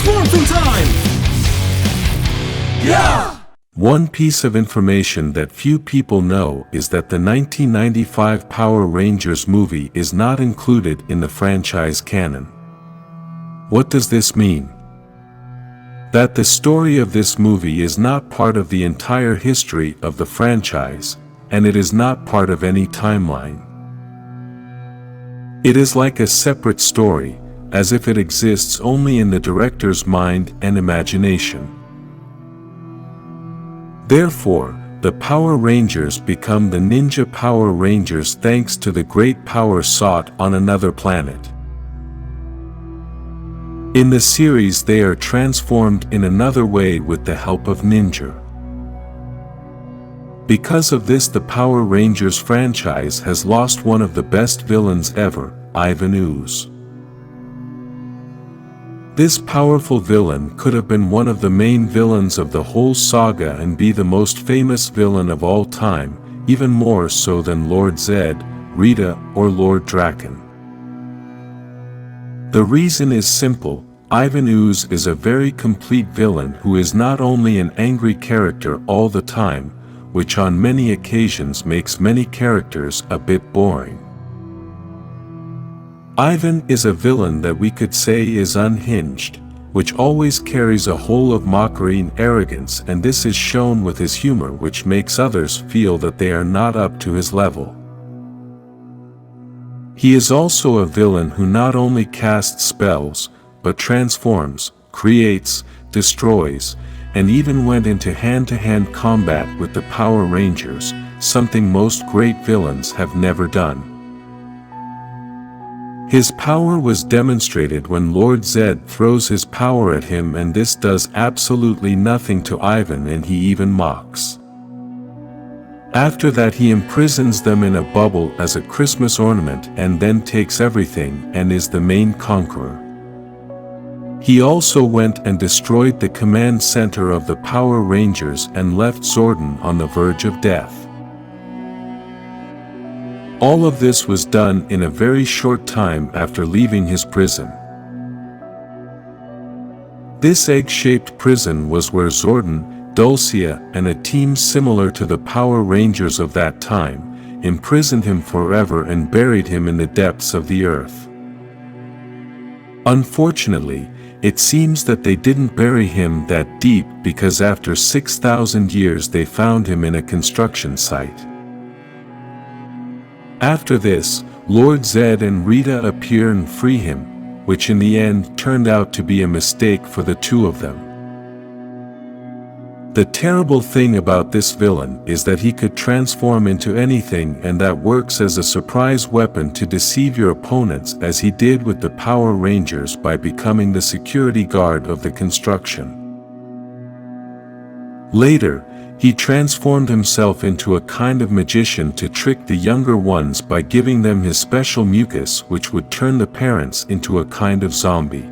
Morphin time! Yeah! One piece of information that few people know is that the 1995 Power Rangers movie is not included in the franchise canon. What does this mean? That the story of this movie is not part of the entire history of the franchise, and it is not part of any timeline. It is like a separate story, as if it exists only in the director's mind and imagination. Therefore, the Power Rangers become the Ninja Power Rangers thanks to the great power sought on another planet. In the series they are transformed in another way with the help of Ninja. Because of this the Power Rangers franchise has lost one of the best villains ever, Ivan Ooze. This powerful villain could have been one of the main villains of the whole saga and be the most famous villain of all time, even more so than Lord Zed, Rita, or Lord Draken. The reason is simple. Ivan Ooze is a very complete villain who is not only an angry character all the time, which on many occasions makes many characters a bit boring. Ivan is a villain that we could say is unhinged, which always carries a whole of mockery and arrogance, and this is shown with his humor, which makes others feel that they are not up to his level. He is also a villain who not only casts spells, but transforms, creates, destroys, and even went into hand-to-hand combat with the Power Rangers, something most great villains have never done. His power was demonstrated when Lord Zed throws his power at him, and this does absolutely nothing to Ivan, and he even mocks. After that he imprisons them in a bubble as a Christmas ornament and then takes everything and is the main conqueror. He also went and destroyed the command center of the Power Rangers and left Zordon on the verge of death. All of this was done in a very short time after leaving his prison. This egg-shaped prison was where Zordon, Dulcia, and a team similar to the Power Rangers of that time, imprisoned him forever and buried him in the depths of the earth. Unfortunately, it seems that they didn't bury him that deep because after 6,000 years they found him in a construction site. After this, Lord Zed and Rita appear and free him, which in the end turned out to be a mistake for the two of them. The terrible thing about this villain is that he could transform into anything, and that works as a surprise weapon to deceive your opponents, as he did with the Power Rangers by becoming the security guard of the construction. Later, he transformed himself into a kind of magician to trick the younger ones by giving them his special mucus, which would turn the parents into a kind of zombie.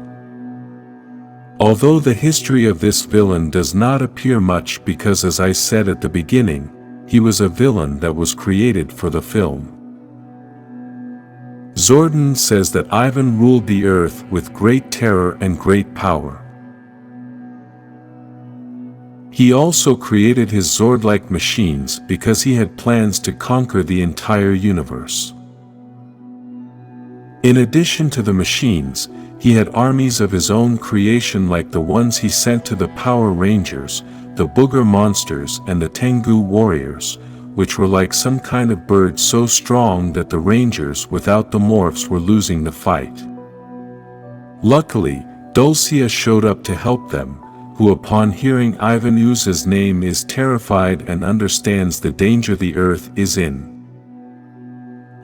Although the history of this villain does not appear much because, as I said at the beginning, he was a villain that was created for the film. Zordon says that Ivan ruled the earth with great terror and great power. He also created his Zord-like machines because he had plans to conquer the entire universe. In addition to the machines, he had armies of his own creation, like the ones he sent to the Power Rangers, the Booger Monsters and the Tengu Warriors, which were like some kind of bird so strong that the Rangers without the morphs were losing the fight. Luckily, Dulcia showed up to help them, who upon hearing Ivan Ooze's name is terrified and understands the danger the Earth is in.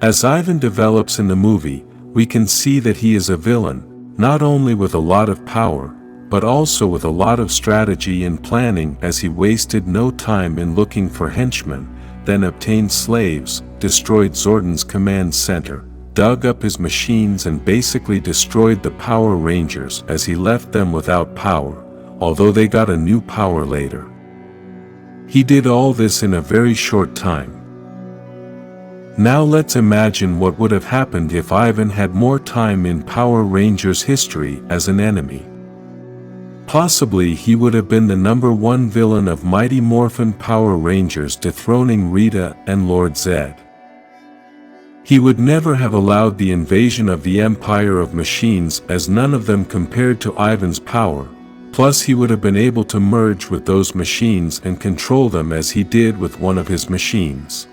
As Ivan develops in the movie, we can see that he is a villain, not only with a lot of power, but also with a lot of strategy and planning, as he wasted no time in looking for henchmen, then obtained slaves, destroyed Zordon's command center, dug up his machines and basically destroyed the Power Rangers as he left them without power, although they got a new power later. He did all this in a very short time. Now let's imagine what would have happened if Ivan had more time in Power Rangers history as an enemy. Possibly he would have been the #1 villain of Mighty Morphin Power Rangers, dethroning Rita and Lord Zed. He would never have allowed the invasion of the Empire of Machines, as none of them compared to Ivan's power, plus he would have been able to merge with those machines and control them as he did with one of his machines.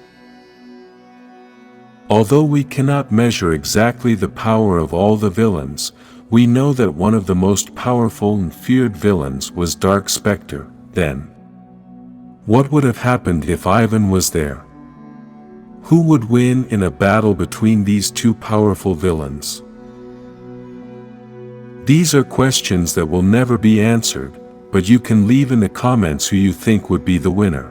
Although we cannot measure exactly the power of all the villains, we know that one of the most powerful and feared villains was Dark Spectre. Then, what would have happened if Ivan was there? Who would win in a battle between these two powerful villains? These are questions that will never be answered, but you can leave in the comments who you think would be the winner.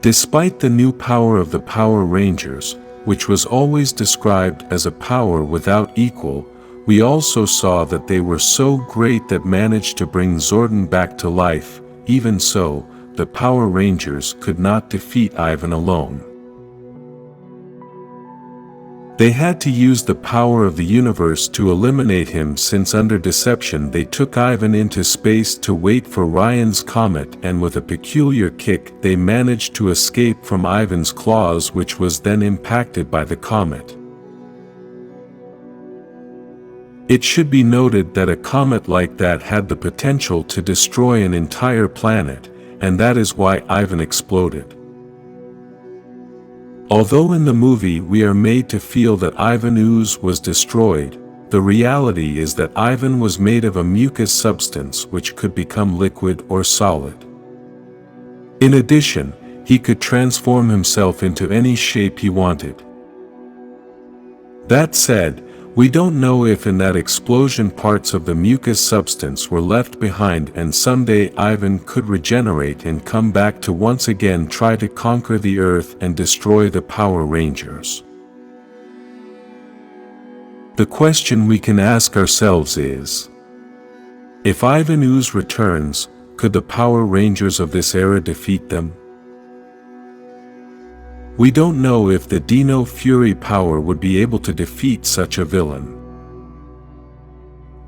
Despite the new power of the Power Rangers, which was always described as a power without equal, we also saw that they were so great that managed to bring Zordon back to life. Even so, the Power Rangers could not defeat Ivan alone. They had to use the power of the universe to eliminate him, since under deception they took Ivan into space to wait for Ryan's comet, and with a peculiar kick they managed to escape from Ivan's claws, which was then impacted by the comet. It should be noted that a comet like that had the potential to destroy an entire planet, and that is why Ivan exploded. Although in the movie we are made to feel that Ivan Ooze was destroyed, the reality is that Ivan was made of a mucus substance which could become liquid or solid. In addition, he could transform himself into any shape he wanted. That said, we don't know if in that explosion parts of the mucus substance were left behind, and someday Ivan could regenerate and come back to once again try to conquer the Earth and destroy the Power Rangers. The question we can ask ourselves is, if Ivan Ooze returns, could the Power Rangers of this era defeat them? We don't know if the Dino Fury power would be able to defeat such a villain.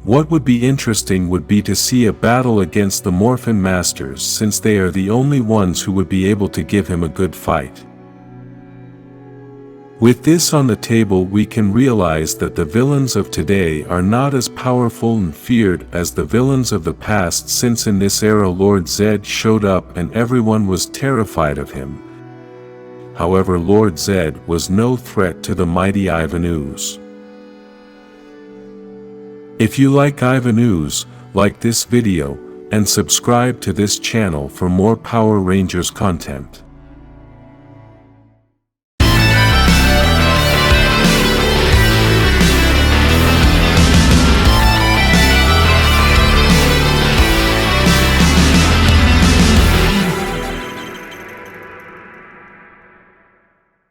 What would be interesting would be to see a battle against the Morphin Masters, since they are the only ones who would be able to give him a good fight. With this on the table, we can realize that the villains of today are not as powerful and feared as the villains of the past, since in this era Lord Zed showed up and everyone was terrified of him. However, Lord Zed was no threat to the mighty Ivan Ooze. If you like Ivan Ooze, like this video, and subscribe to this channel for more Power Rangers content.